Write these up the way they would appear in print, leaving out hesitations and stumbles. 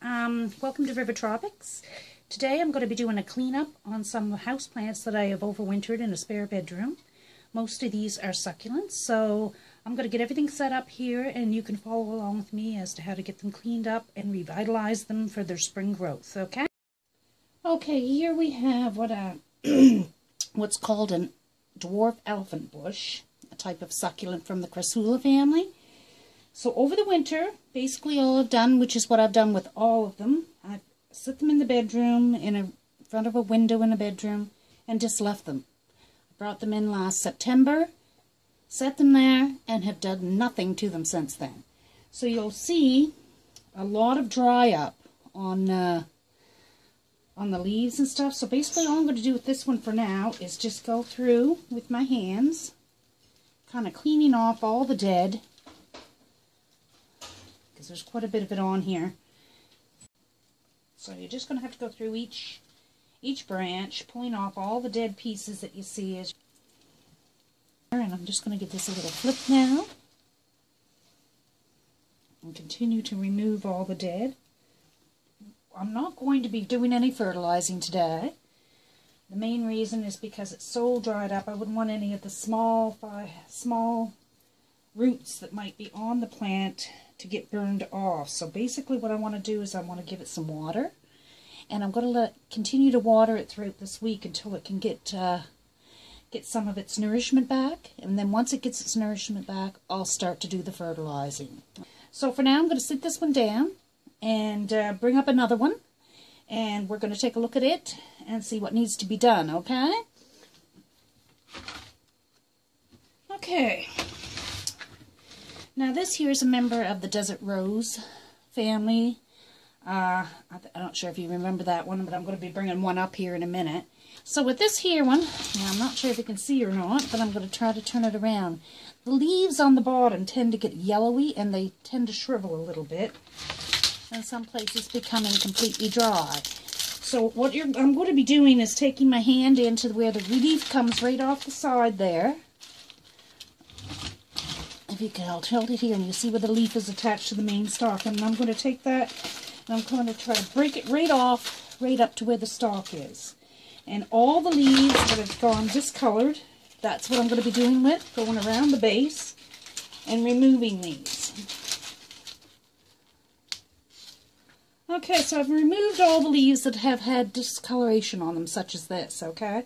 Welcome to River Tropics. Today I'm going to be doing a cleanup on some houseplants that I have overwintered in a spare bedroom. Most of these are succulents, so I'm going to get everything set up here and you can follow along with me as to how to get them cleaned up and revitalize them for their spring growth, okay? Okay, here we have what's called a dwarf elephant bush, a type of succulent from the crassula family. So over the winter, basically all I've done, which is what I've done with all of them, I've set them in the bedroom, in front of a window in a bedroom, and just left them. I brought them in last September, set them there, and have done nothing to them since then. So you'll see a lot of dry up on the leaves and stuff. So basically all I'm going to do with this one for now is just go through with my hands, kind of cleaning off all the dead, because there's quite a bit of it on here. So you're just going to have to go through each branch, pulling off all the dead pieces that you see. And I'm just going to give this a little flip now. And continue to remove all the dead. I'm not going to be doing any fertilizing today. The main reason is because it's so dried up, I wouldn't want any of the small roots that might be on the plant to get burned off. So basically what I want to do is I want to give it some water, and I'm going to continue to water it throughout this week until it can get some of its nourishment back, and then once it gets its nourishment back, I'll start to do the fertilizing. So for now I'm going to sit this one down and bring up another one, and we're going to take a look at it and see what needs to be done, okay? Okay. Now this here is a member of the desert rose family. I'm not sure if you remember that one, but I'm going to be bringing one up here in a minute. So with this here one, now I'm not sure if you can see or not, but I'm going to try to turn it around. The leaves on the bottom tend to get yellowy and they tend to shrivel a little bit, and some places becoming completely dry. So what I'm going to be doing is taking my hand into where the leaf comes right off the side there. If you can, I'll tilt it here and you see where the leaf is attached to the main stalk. And I'm going to take that and I'm going to try to break it right off, right up to where the stalk is. And all the leaves that have gone discolored, that's what I'm going to be doing with, going around the base and removing these. Okay, so I've removed all the leaves that have had discoloration on them, such as this, okay?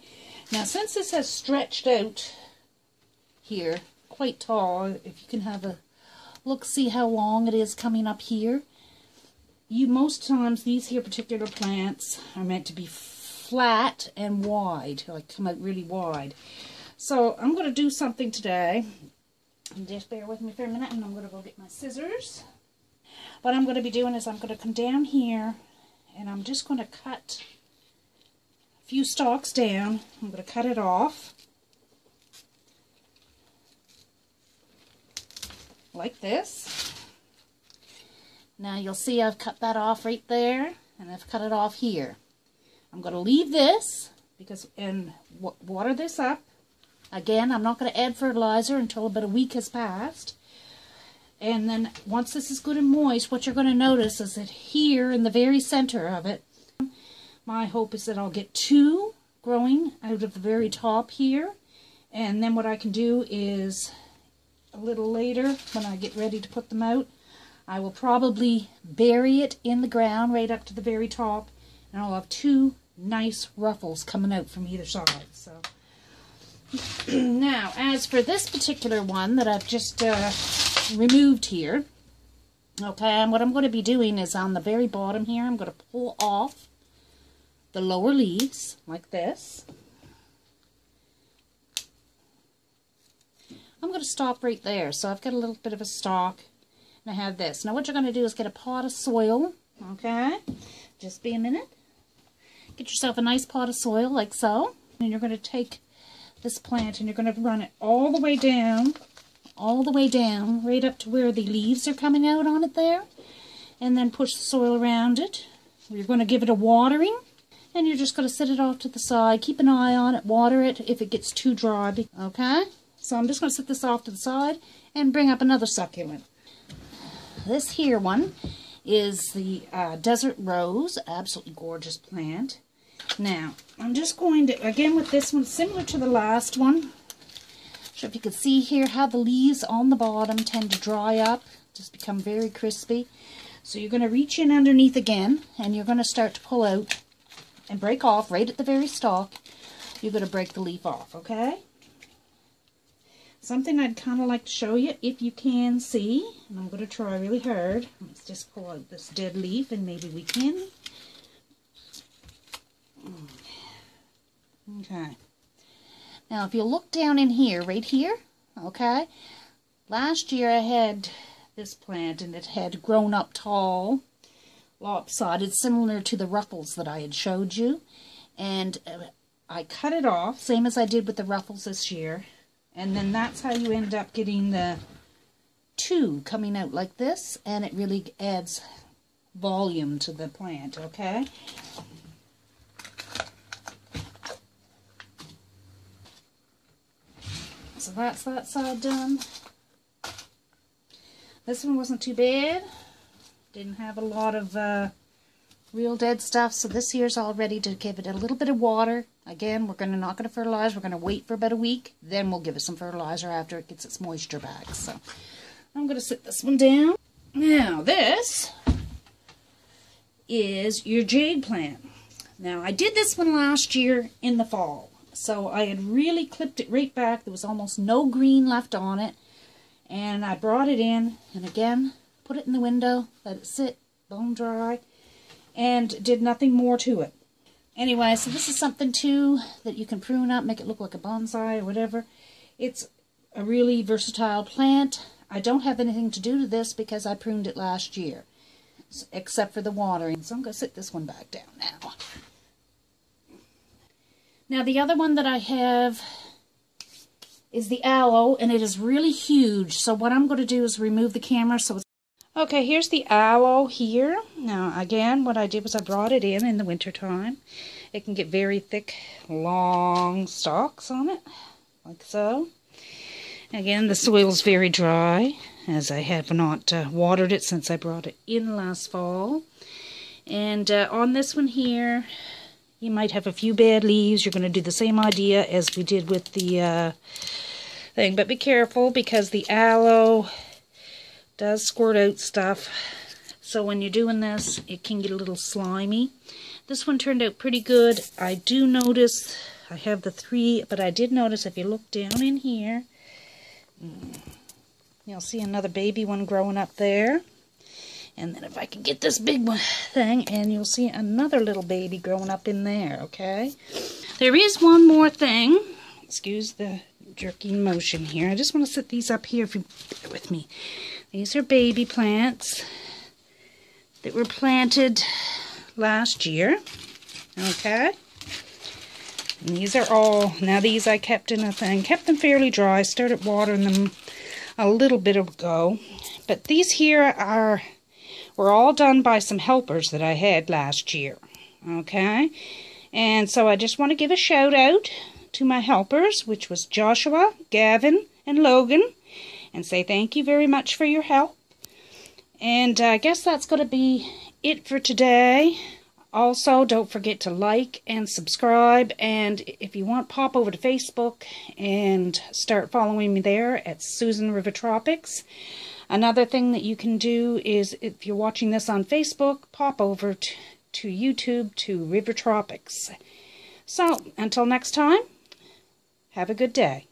Now, since this has stretched out here, quite tall, if you can have a look, see how long it is coming up here. Most times, these here particular plants are meant to be flat and wide, like come out really wide. So, I'm going to do something today. Just bear with me for a minute, and I'm going to go get my scissors. What I'm going to be doing is I'm going to come down here and I'm just going to cut a few stalks down. I'm going to cut it off like this. Now you'll see I've cut that off right there, and I've cut it off here. I'm going to leave this and water this up. Again, I'm not going to add fertilizer until about a week has passed. And then once this is good and moist, what you're going to notice is that here in the very center of it, my hope is that I'll get 2 growing out of the very top here. And then what I can do is a little later, when I get ready to put them out, I will probably bury it in the ground right up to the very top, and I'll have 2 nice ruffles coming out from either side. So now, as for this particular one that I've just removed here, okay, and what I'm going to be doing is on the very bottom here, I'm going to pull off the lower leaves like this. I'm going to stop right there. So I've got a little bit of a stalk, and I have this. Now what you're going to do is get a pot of soil, okay? Just be a minute. Get yourself a nice pot of soil like so, and you're going to take this plant and you're going to run it all the way down, right up to where the leaves are coming out on it there, and then push the soil around it. You're going to give it a watering, and you're just going to set it off to the side. Keep an eye on it, water it if it gets too dry, okay? So I'm just going to set this off to the side and bring up another succulent. This here one is the desert rose. Absolutely gorgeous plant. Now, I'm just going to, again with this one, similar to the last one. Not sure if you can see here how the leaves on the bottom tend to dry up, just become very crispy. So you're going to reach in underneath again, and you're going to start to pull out and break off right at the very stalk. You're going to break the leaf off, okay? Something I'd kind of like to show you, if you can see, and I'm going to try really hard. Let's just pull out this dead leaf, and maybe we can. Okay. Now, if you look down in here, right here, okay, last year I had this plant, and it had grown up tall, lopsided, similar to the ruffles that I had showed you, and I cut it off, same as I did with the ruffles this year. And then that's how you end up getting the two coming out like this, and it really adds volume to the plant, okay? So that's that side done. This one wasn't too bad. Didn't have a lot of real dead stuff, so this here's all ready to give it a little bit of water. Again, we're not going to fertilize. We're going to wait for about a week. Then we'll give it some fertilizer after it gets its moisture back. So I'm going to sit this one down. Now this is your jade plant. Now I did this one last year in the fall. So I had really clipped it right back. There was almost no green left on it. And I brought it in and again put it in the window, let it sit, bone dry, and did nothing more to it. Anyway, so this is something too that you can prune up, make it look like a bonsai or whatever. It's a really versatile plant. I don't have anything to do to this because I pruned it last year, except for the watering. So I'm going to sit this one back down now. Now the other one that I have is the aloe, and it is really huge. So what I'm going to do is remove the camera so it's okay. Here's the aloe here. Now again, what I did was I brought it in the winter time. It can get very thick, long stalks on it, like so. Again, the soil's very dry, as I have not watered it since I brought it in last fall. And on this one here, you might have a few bad leaves. You're going to do the same idea as we did with the thing, but be careful because the aloe does squirt out stuff. So when you're doing this, it can get a little slimy. This one turned out pretty good. I do notice, I have the 3, but I did notice if you look down in here, you'll see another baby one growing up there. And then if I can get this big one thing, and you'll see another little baby growing up in there, okay? There is one more thing. Excuse the jerking motion here. I just want to set these up here if you bear with me. These are baby plants that were planted last year, okay? And these are all, now these I kept in a thing, kept them fairly dry, started watering them a little bit ago. But these here were all done by some helpers that I had last year, okay? And so I just want to give a shout out to my helpers, which was Joshua, Gavin, and Logan, and say thank you very much for your help. And I guess that's going to be it for today. Also, don't forget to like and subscribe, and if you want, pop over to Facebook and start following me there at Susan River Tropics. Another thing that you can do is, if you're watching this on Facebook, pop over to YouTube to River Tropics. So, until next time, have a good day.